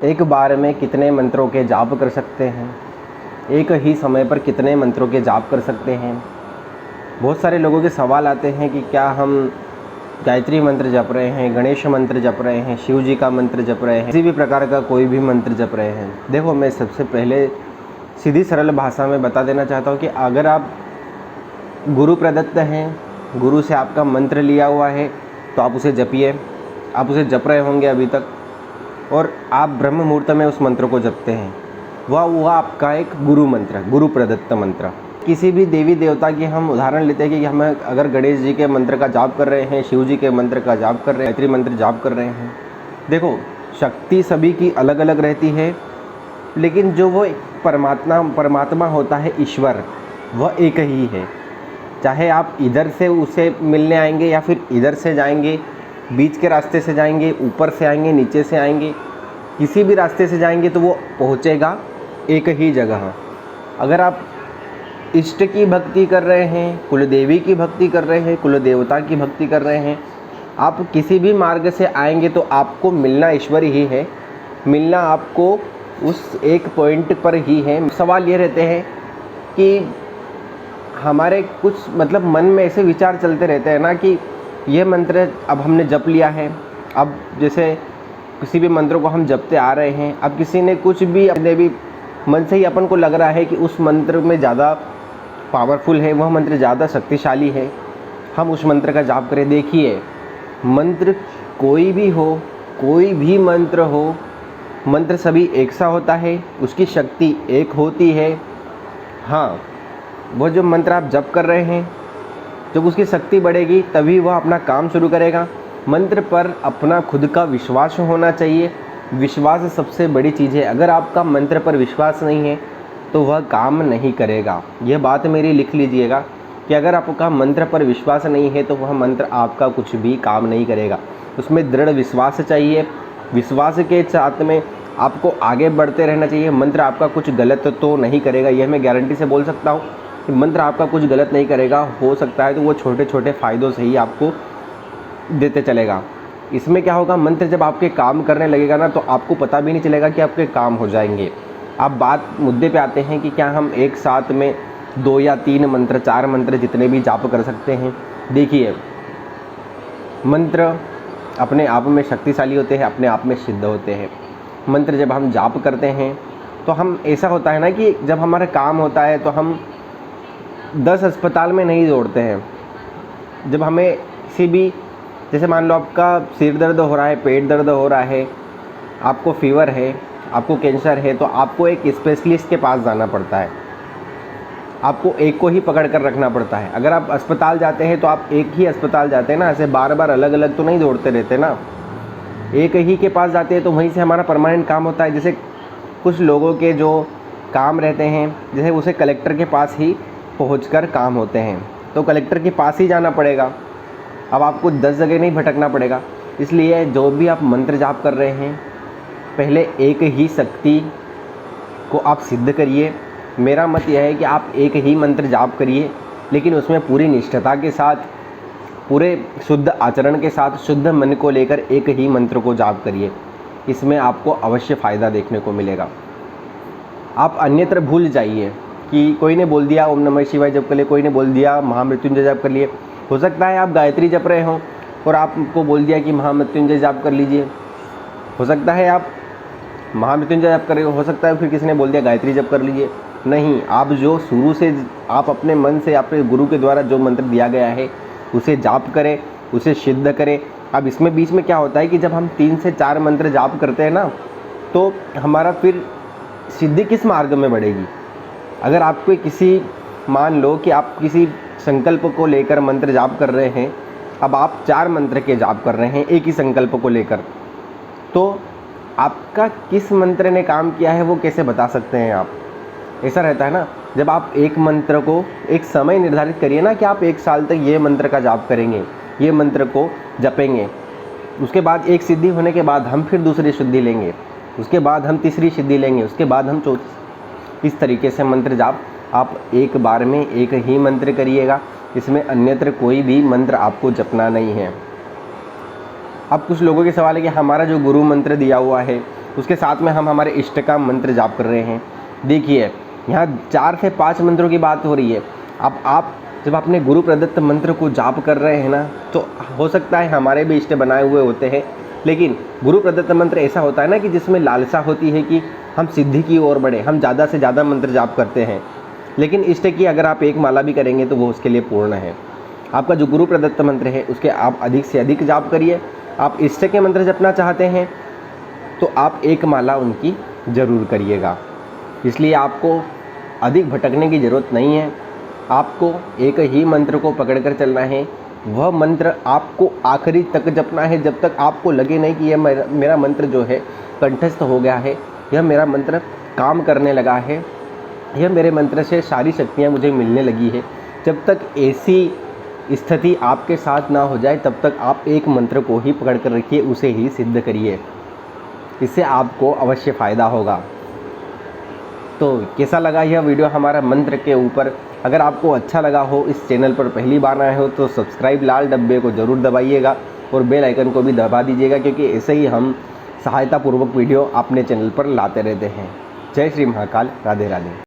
एक बार में कितने मंत्रों के जाप कर सकते हैं? एक ही समय पर कितने मंत्रों के जाप कर सकते हैं? बहुत सारे लोगों के सवाल आते हैं कि क्या हम गायत्री मंत्र जप रहे हैं, गणेश मंत्र जप रहे हैं, शिव जी का मंत्र जप रहे हैं, किसी भी प्रकार का कोई भी मंत्र जप रहे हैं। देखो, मैं सबसे पहले सीधी सरल भाषा में बता देना चाहता हूँ कि अगर आप गुरु प्रदत्त हैं, गुरु से आपका मंत्र लिया हुआ है, तो आप उसे जपिए। आप उसे जप रहे होंगे अभी तक, और आप ब्रह्म मुहूर्त में उस मंत्र को जपते हैं, वह आपका एक गुरु मंत्र, गुरु प्रदत्त मंत्र। किसी भी देवी देवता की हम उदाहरण लेते हैं कि हम अगर गणेश जी के मंत्र का जाप कर रहे हैं, शिव जी के मंत्र का जाप कर रहे हैं, गायत्री मंत्र जाप कर रहे हैं, देखो शक्ति सभी की अलग अलग रहती है, लेकिन जो वो परमात्मा होता है, ईश्वर, वह एक ही है। चाहे आप इधर से उसे मिलने आएंगे या फिर इधर से जाएंगे, बीच के रास्ते से जाएंगे, ऊपर से आएंगे, नीचे से आएंगे, किसी भी रास्ते से जाएंगे तो वो पहुँचेगा एक ही जगह। अगर आप इष्ट की भक्ति कर रहे हैं, कुलदेवी की भक्ति कर रहे हैं, कुलदेवता की भक्ति कर रहे हैं, आप किसी भी मार्ग से आएंगे तो आपको मिलना ईश्वर ही है, मिलना आपको उस एक पॉइंट पर ही है। सवाल ये रहते हैं कि हमारे कुछ मतलब मन में ऐसे विचार चलते रहते हैं ना कि ये मंत्र अब हमने जप लिया है, अब जैसे किसी भी मंत्र को हम जपते आ रहे हैं, अब किसी ने कुछ भी अपने भी मन से ही अपन को लग रहा है कि उस मंत्र में ज़्यादा पावरफुल है, वह मंत्र ज़्यादा शक्तिशाली है, हम उस मंत्र का जाप करें। देखिए, मंत्र कोई भी हो, कोई भी मंत्र हो, मंत्र सभी एक सा होता है, उसकी शक्ति एक होती है। हाँ, वो जो मंत्र आप जप कर रहे हैं, जब उसकी शक्ति बढ़ेगी तभी वह अपना काम शुरू करेगा। मंत्र पर अपना खुद का विश्वास होना चाहिए। विश्वास सबसे बड़ी चीज़ है। अगर आपका मंत्र पर विश्वास नहीं है तो वह काम नहीं करेगा। यह बात मेरी लिख लीजिएगा कि अगर आपका मंत्र पर विश्वास नहीं है तो वह मंत्र आपका कुछ भी काम नहीं करेगा। उसमें दृढ़ विश्वास चाहिए। विश्वास के साथ में आपको आगे बढ़ते रहना चाहिए। मंत्र आपका कुछ गलत तो नहीं करेगा, यह मैं गारंटी से बोल सकता हूँ कि मंत्र आपका कुछ गलत नहीं करेगा। हो सकता है तो वो छोटे छोटे फ़ायदों से ही आपको देते चलेगा। इसमें क्या होगा, मंत्र जब आपके काम करने लगेगा ना, तो आपको पता भी नहीं चलेगा कि आपके काम हो जाएंगे। अब बात मुद्दे पे आते हैं कि क्या हम एक साथ में 2 या 3 मंत्र, 4 मंत्र, जितने भी जाप कर सकते हैं। देखिए, मंत्र अपने आप में शक्तिशाली होते हैं, अपने आप में सिद्ध होते हैं। मंत्र जब हम जाप करते हैं तो हम, ऐसा होता है ना कि जब हमारा काम होता है तो हम 10 अस्पताल में नहीं दौड़ते हैं। जब हमें किसी भी, जैसे मान लो आपका सिर दर्द हो रहा है, पेट दर्द हो रहा है, आपको फीवर है, आपको कैंसर है, तो आपको एक स्पेशलिस्ट के पास जाना पड़ता है। आपको एक को ही पकड़ कर रखना पड़ता है। अगर आप अस्पताल जाते हैं तो आप एक ही अस्पताल जाते हैं ना, ऐसे बार बार अलग अलग तो नहीं दौड़ते रहते ना। एक ही के पास जाते हैं तो वहीं से हमारा परमानेंट काम होता है। जैसे कुछ लोगों के जो काम रहते हैं, जैसे उसे कलेक्टर के पास ही पहुंचकर काम होते हैं, तो कलेक्टर के पास ही जाना पड़ेगा। अब आपको 10 जगह नहीं भटकना पड़ेगा। इसलिए जो भी आप मंत्र जाप कर रहे हैं, पहले एक ही शक्ति को आप सिद्ध करिए। मेरा मत यह है कि आप एक ही मंत्र जाप करिए, लेकिन उसमें पूरी निष्ठता के साथ, पूरे शुद्ध आचरण के साथ, शुद्ध मन को लेकर एक ही मंत्र को जाप करिए। इसमें आपको अवश्य फ़ायदा देखने को मिलेगा। आप अन्यत्र भूल जाइए कि कोई ने बोल दिया ओम नमः शिवाय जप कर लिए, कोई ने बोल दिया महामृत्युंजय जप कर लिए। हो सकता है आप गायत्री जप रहे हो और आपको बोल दिया कि महामृत्युंजय जाप कर लीजिए। हो सकता है आप महामृत्युंजय जप कर रहे हो सकता है फिर किसी ने बोल दिया गायत्री जप कर लीजिए। नहीं, आप जो शुरू से आप अपने मन से, आपके गुरु के द्वारा जो मंत्र दिया गया है उसे जाप करें, उसे सिद्ध करें। अब इसमें बीच में क्या होता है कि जब हम 3 से 4 मंत्र जाप करते हैं ना, तो हमारा फिर सिद्धि किस मार्ग में बढ़ेगी। अगर आपको किसी, मान लो कि आप किसी संकल्प को लेकर मंत्र जाप कर रहे हैं, अब आप 4 मंत्र के जाप कर रहे हैं एक ही संकल्प को लेकर, तो आपका किस मंत्र ने काम किया है वो कैसे बता सकते हैं आप। ऐसा रहता है ना, जब आप एक मंत्र को एक समय निर्धारित करिए ना कि आप 1 साल तक ये मंत्र का जाप करेंगे, ये मंत्र को जपेंगे। उसके बाद एक सिद्धि होने के बाद हम फिर दूसरी सिद्धि लेंगे, उसके बाद हम तीसरी सिद्धि लेंगे, उसके बाद हम चौथी। इस तरीके से मंत्र जाप आप एक बार में एक ही मंत्र करिएगा। इसमें अन्यत्र कोई भी मंत्र आपको जपना नहीं है। अब कुछ लोगों के सवाल है कि हमारा जो गुरु मंत्र दिया हुआ है उसके साथ में हम हमारे इष्ट का मंत्र जाप कर रहे हैं। देखिए यहाँ 4 से 5 मंत्रों की बात हो रही है। अब आप जब अपने गुरु प्रदत्त मंत्र को जाप कर रहे हैं ना, तो हो सकता है हमारे भी इष्ट बनाए हुए होते हैं, लेकिन गुरु प्रदत्त मंत्र ऐसा होता है ना कि जिसमें लालसा होती है कि हम सिद्धि की ओर बढ़े, हम ज़्यादा से ज़्यादा मंत्र जाप करते हैं। लेकिन इष्ट की अगर आप एक माला भी करेंगे तो वो उसके लिए पूर्ण है। आपका जो गुरु प्रदत्त मंत्र है उसके आप अधिक से अधिक जाप करिए। आप इष्ट के मंत्र जपना चाहते हैं तो आप एक माला उनकी ज़रूर करिएगा। इसलिए आपको अधिक भटकने की ज़रूरत नहीं है। आपको एक ही मंत्र को पकड़कर चलना है। वह मंत्र आपको आखिरी तक जपना है, जब तक आपको लगे नहीं कि यह मेरा मंत्र जो है कंठस्थ हो गया है, यह मेरा मंत्र काम करने लगा है, यह मेरे मंत्र से सारी शक्तियाँ मुझे मिलने लगी है। जब तक ऐसी स्थिति आपके साथ ना हो जाए तब तक आप एक मंत्र को ही पकड़ कर रखिए, उसे ही सिद्ध करिए। इससे आपको अवश्य फ़ायदा होगा। तो कैसा लगा यह वीडियो हमारा मंत्र के ऊपर? अगर आपको अच्छा लगा हो, इस चैनल पर पहली बार आए हो तो सब्सक्राइब लाल डब्बे को ज़रूर दबाइएगा और बेल आइकन को भी दबा दीजिएगा, क्योंकि ऐसे ही हम सहायतापूर्वक वीडियो अपने चैनल पर लाते रहते हैं। जय श्री महाकाल, राधे राधे।